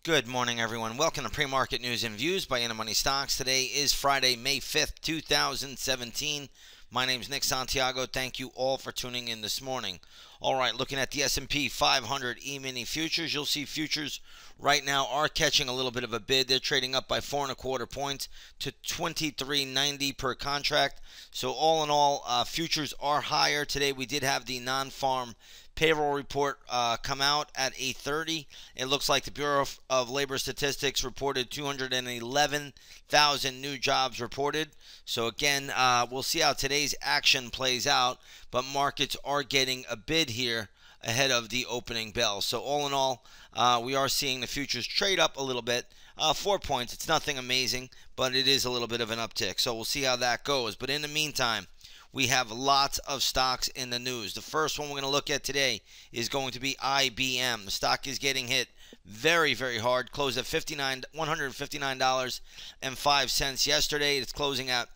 Good morning, everyone. Welcome to Pre-Market News and Views by InTheMoneyStocks. Today is Friday, May 5th, 2017. My name is Nick Santiago. Thank you all for tuning in this morning. All right, looking at the S&P 500 E-mini futures, you'll see futures right now are catching a little bit of a bid. They're trading up by 4.25 points to 23.90 per contract. So all in all, futures are higher. Today we did have the non-farm payroll report come out at 8:30. It looks like the Bureau of Labor Statistics reported 211,000 new jobs reported. So again, we'll see how today's action plays out, but markets are getting a bid here ahead of the opening bell. So all in all, we are seeing the futures trade up a little bit. 4 points. It's nothing amazing, but it is a little bit of an uptick. So we'll see how that goes. But in the meantime, we have lots of stocks in the news. The first one we're going to look at today is going to be IBM. The stock is getting hit very, very hard. Closed at $159.05 yesterday. It's closing at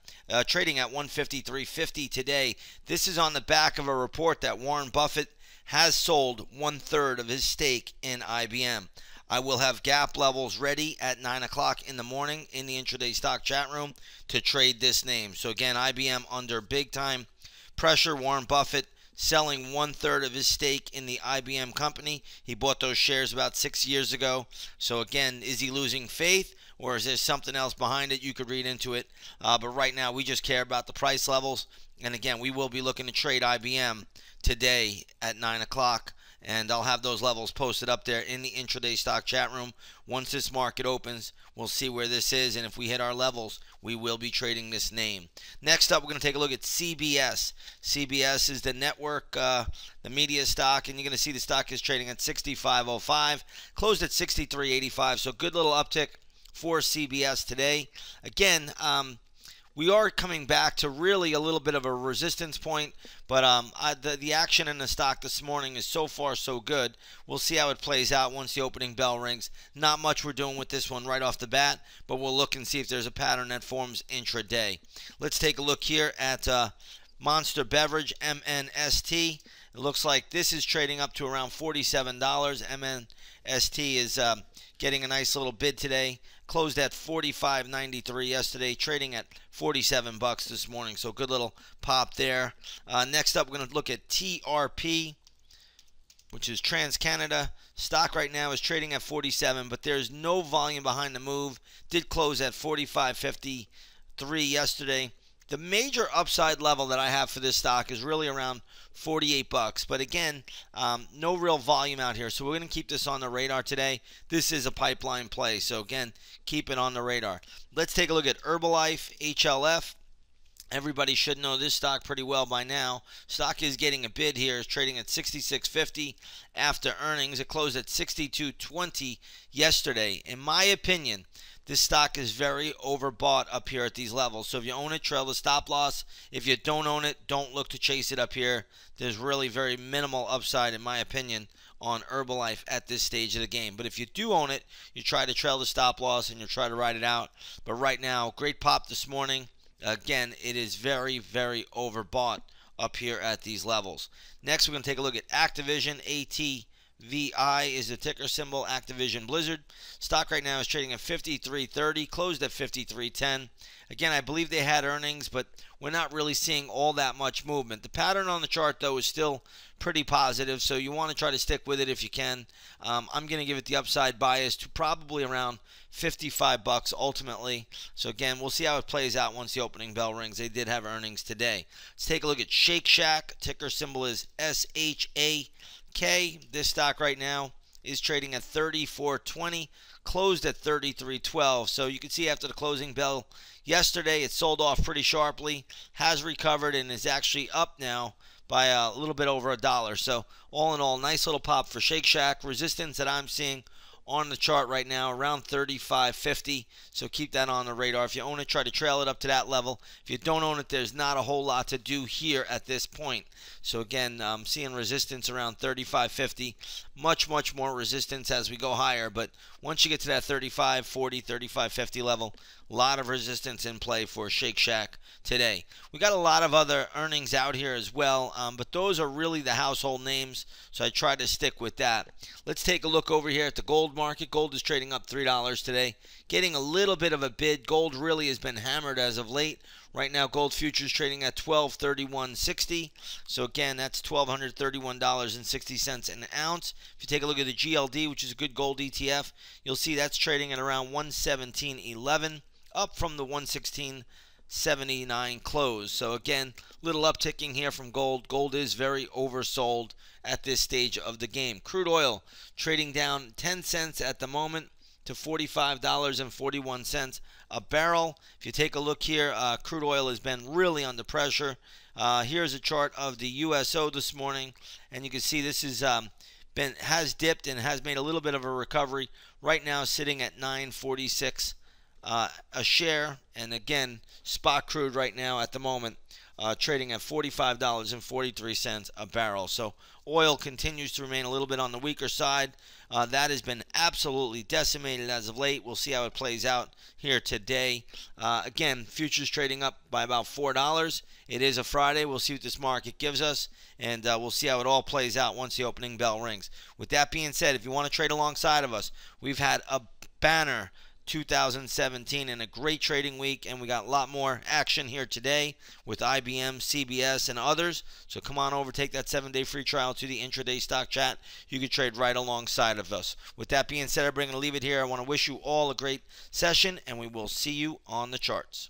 trading at $153.50 today. This is on the back of a report that Warren Buffett has sold 1/3 of his stake in IBM. I will have gap levels ready at 9 o'clock in the morning in the intraday stock chat room to trade this name. So again, IBM under big time pressure. Warren Buffett selling 1/3 of his stake in the IBM company. He bought those shares about 6 years ago. So again, is he losing faith, or is there something else behind it? You could read into it. But right now, we just care about the price levels. And again, we will be looking to trade IBM today at 9 o'clock. And I'll have those levels posted up there in the intraday stock chat room. Once this market opens, we'll see where this is. And if we hit our levels, we will be trading this name. Next up, we're going to take a look at CBS. CBS is the network, the media stock. And you're going to see the stock is trading at 65.05. Closed at 63.85. So good little uptick for CBS today. Again, we are coming back to really a little bit of a resistance point, but the action in the stock this morning is so far so good. We'll see how it plays out once the opening bell rings. Not much we're doing with this one right off the bat, but we'll look and see if there's a pattern that forms intraday. Let's take a look here at Monster Beverage, MNST. It looks like this is trading up to around $47. MNST is getting a nice little bid today. Closed at $45.93 yesterday, trading at $47 this morning. So good little pop there. Next up, we're going to look at TRP, which is TransCanada. Stock right now is trading at 47, but there's no volume behind the move. Did close at 45.53 yesterday. The major upside level that I have for this stock is really around $48. But again, no real volume out here. So we're going to keep this on the radar today. This is a pipeline play. So again, keep it on the radar. Let's take a look at Herbalife, HLF. Everybody should know this stock pretty well by now. Stock is getting a bid here. It's trading at $66.50 after earnings. It closed at $62.20 yesterday. In my opinion, this stock is very overbought up here at these levels. So if you own it, trail the stop loss. If you don't own it, don't look to chase it up here. There's really very minimal upside, in my opinion, on Herbalife at this stage of the game. But if you do own it, you try to trail the stop loss and you try to ride it out. But right now, great pop this morning. Again, it is very, very overbought up here at these levels. Next, we're going to take a look at Activision, ATVI is the ticker symbol, Activision Blizzard. Stock right now is trading at $53.30, closed at $53.10. Again, I believe they had earnings, but we're not really seeing all that much movement. The pattern on the chart, though, is still pretty positive, so you want to try to stick with it if you can. I'm going to give it the upside bias to probably around $55 ultimately. So again, we'll see how it plays out once the opening bell rings. They did have earnings today. Let's take a look at SHAK. Ticker symbol is SHAK. This stock right now is trading at $34.20, closed at $33.12. So you can see after the closing bell yesterday, it sold off pretty sharply, has recovered, and is actually up now by a little bit over $1. So all in all, nice little pop for Shake Shack. Resistance that I'm seeing on the chart right now around $35.50. So keep that on the radar. If you own it, try to trail it up to that level. If you don't own it, there's not a whole lot to do here at this point. So again, I'm seeing resistance around $35.50. Much more resistance as we go higher. But once you get to that $35.40, $35.50 level, a lot of resistance in play for Shake Shack today. We got a lot of other earnings out here as well, but those are really the household names, so I try to stick with that. Let's take a look over here at the gold gold market. Gold is trading up $3 today, getting a little bit of a bid. Gold really has been hammered as of late. Right now, gold futures trading at $1231.60. So again, that's $1,231.60 an ounce. If you take a look at the GLD, which is a good gold ETF, you'll see that's trading at around 117.11, up from the 116.79 close. So again, little upticking here from gold. Gold is very oversold at this stage of the game. Crude oil trading down 10 cents at the moment to $45.41 a barrel. If you take a look here, crude oil has been really under pressure. Here's a chart of the USO this morning, and you can see this is has dipped and has made a little bit of a recovery. Right now, sitting at $9.46 a share, and again, spot crude right now at the moment trading at $45.43 a barrel. So oil continues to remain a little bit on the weaker side. That has been absolutely decimated as of late. We'll see how it plays out here today. Again, futures trading up by about $4. It is a Friday. We'll see what this market gives us, and we'll see how it all plays out once the opening bell rings. With that being said, if you want to trade alongside of us, we've had a banner 2017 and a great trading week, and we got a lot more action here today with IBM, CBS, and others. So come on over, take that 7-day free trial to the intraday stock chat. You can trade right alongside of us. With that being said, I'm going to leave it here. I want to wish you all a great session, and we will see you on the charts.